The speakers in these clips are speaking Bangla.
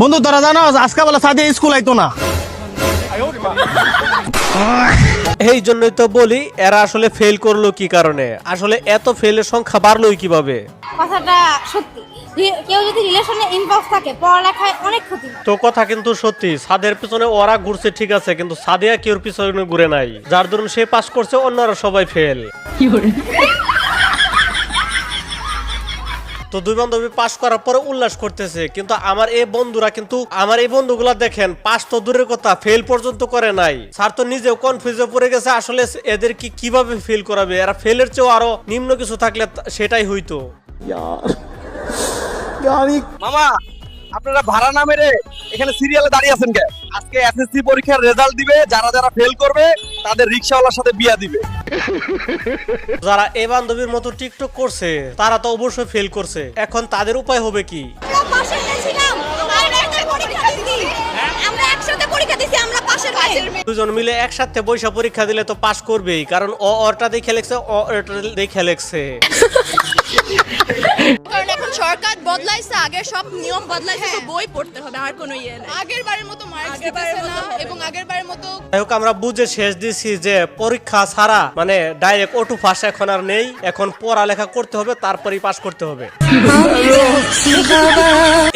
বন্ধু তোরা জানো আজকে বলে সাদিয়া স্কুল আইতো না। এই জন্যই তো বলি এরা আসলে ফেল করলো কি কারণে, আসলে এত ফেলের সংখ্যা বাড়লোই কিভাবে। কথাটা সত্যি, কেউ যদি রিলেশনে ইনভলভ থাকে পড়ালেখায় অনেক ক্ষতি। তো কথা কিন্তু সত্যি, সাদের পিছনে ওরা ঘুরছে ঠিক আছে, কিন্তু সাদিয়া কেউর পিছনে ঘুরে নাই, যার দরুন সে পাস করছে, অন্যরা সবাই ফেল। তো দুই বান্ধবী পাস করার পরে উল্লাস করতেছে, কিন্তু আমার এই বন্ধুগুলা দেখেন পাস তো দূরের কথা ফেল পর্যন্ত করে নাই। স্যার তো নিজেও কনফিউজে পড়ে গেছে আসলে এদের কিভাবে ফেল করাবে, এরা ফেলের চেয়েও আরো নিম্ন কিছু থাকলে সেটাই হইতো। মামা আপনারা ভাড়া না মেরে এখানে সিরিয়ালে দাঁড়িয়ে আছেন কে? আজকে এসএসসি পরীক্ষার রেজাল্ট দিবে, যারা যারা ফেল করবে তাদের রিকশাওয়ালার সাথে বিয়া দিবে। যারা এই বান্ধবীর মতো টিকটক করছে তারা তো অবশ্যই ফেল করছে, এখন তাদের উপায় হবে কি? দুজন মিলে একসাথে বৈশা পরীক্ষা দিলে তো পাস করবেই, কারণ ওটা দেখে লেখছে, ওটা দেখে লেখছে। কারণ এখন সরকার বদলাইছে, আগের সব নিয়ম বদলাইছে, তো বই পড়তে হবে, আর কোনো ইয়ে নাই। আগের বারের মতো মার্কস দিতেছে না, এবং আগের বারের মতো আমরা বুঝে শেষ দিছি যে পরীক্ষা ছাড়া মানে ডাইরেক্ট অটো পাস এখন আর নেই, এখন পড়ালেখা করতে হবে, তারপরেই পাস করতে হবে।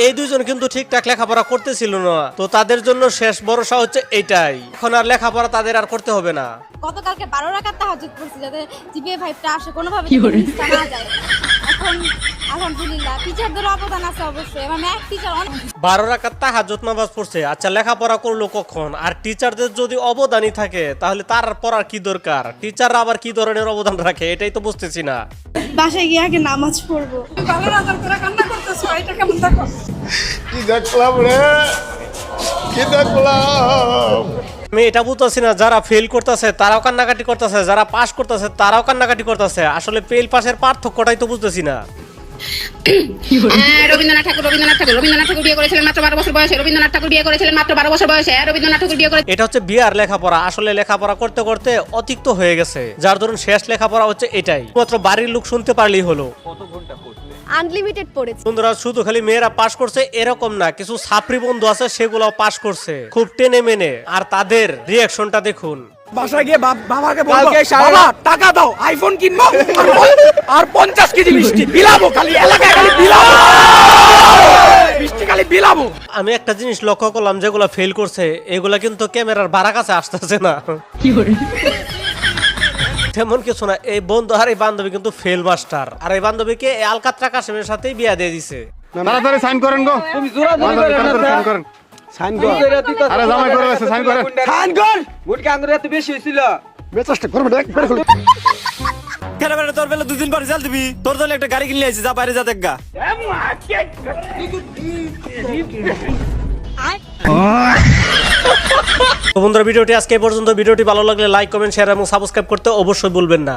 এই দুজন কিন্তু ঠিকঠাক লেখাপড়া করতেছিল না, তো তাদের জন্য শেষ ভরসা হচ্ছে এইটাই, এখন আর লেখাপড়া তাদের আর করতে হবে না। গতকালকে 12 রাকাত তাহাজ্জুদ পড়ছি যাতে জিপিএ 5টা আসে, কোনোভাবে মিসটা না যায়। এখন আলহামদুলিল্লাহ টিচারদের অবদান আছে অবশ্যই, এবং ম্যাথ টিচার 12 রাকাত তাহাজ্জুদ নামাজ পড়ছে, আচ্ছা লেখাপড়া করলো কখন? আর টিচারদের যদি অবদানই থাকে তাহলে তার পড়ার কি দরকার? টিচাররা আবার কি ধরনের অবদান রাখে এটাই তো বুঝতেছি না। বাসায় গিয়ে আগে নামাজ পড়বো। ভালো রাজার করে কান্না করতেছো, এটা কেমন দেখো? কি দেখলাম রে, কি দেখলাম। আমি এটা বুঝতেছি না, যারা ফেল করতেছে তারাও কান্নাকাটি করতেছে, যারা পাস করতেছে তারাও কান্নাকাটি করতেছে, আসলে ফেল পাসের পার্থক্যটাই তো বুঝতেছি না। রবীন্দ্রনাথ ঠাকুর বিয়ে করেছিলেন মাত্র 12 বছর বয়সে। রবীন্দ্রনাথ ঠাকুর বিয়ে করেছিলেন মাত্র 12 বছর বয়সে। রবীন্দ্রনাথ ঠাকুর বিয়ে করে এটা হচ্ছে বিয়ার লেখাপড়া, আসলে লেখাপড়া করতে করতে অতিরিক্ত হয়ে গেছে, যার ধরুন শেষ লেখাপড়া হচ্ছে এটাই, মাত্র বাড়ির লোক শুনতে পারলেই হলো। আনলিমিটেড পড়েছে। বন্ধুরা শুধু খালি মেয়েরা পাস করছে এরকম না, কিছু ছাত্রী বন্ধু আছে সেগুলোও পাস করছে খুব টেনে মেনে, আর তাদের রিয়াকশনটা দেখুন। বাসায় গিয়ে বাবাকে বলবো, বাবা টাকা দাও, আইফোন কিনবো আর 50 কেজি মিষ্টি বিলাবো, খালি এলাকায় খালি বিলাবো, মিষ্টি খালি বিলাবো। আমি একটা জিনিস লক্ষ্য করলাম, যেগুলো ফেল করছে এগুলা কিন্তু ক্যামেরার বাড়া কাছে আসতেছে না, তেমন কিছু না। এই বন্ধু আর এই বান্ধবী কিন্তু ফেল মাস্টার, আর এই বান্ধবীকে আলকাতরা কাশেমের সাথেই বিয়া দিয়ে দিছে। তাড়াতাড়ি সাইন করেন গো, তুমি জোরাজুরি করে না, সাইন করেন, সাইন কর। আরে জামাই করে গেছে, সাইন করেন, সাইন কর। গুটকে আঙ্গুর এত বেশি হইছিল, মেজাজটা করবে দেখ বের করে। কেন বেটা তোর বেলা 2 দিন পরে রেজাল্ট দিবি, তোর জন্য একটা গাড়ি কিনে আইছি, যা বাইরে যা দেখা। তো বন্ধুরা ভিডিওটি আজকে এই পর্যন্ত। ভিডিওটি ভালো লাগলে লাইক কমেন্ট শেয়ার এবং সাবস্ক্রাইব করতে অবশ্যই ভুলবেন না।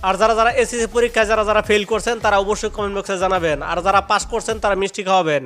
আর যারা যারা এসএসসি পরীক্ষায় যারা যারা ফেল করছেন তারা অবশ্যই কমেন্ট বক্সে জানাবেন, আর যারা পাস করছেন তারা মিষ্টি খাওয়াবেন।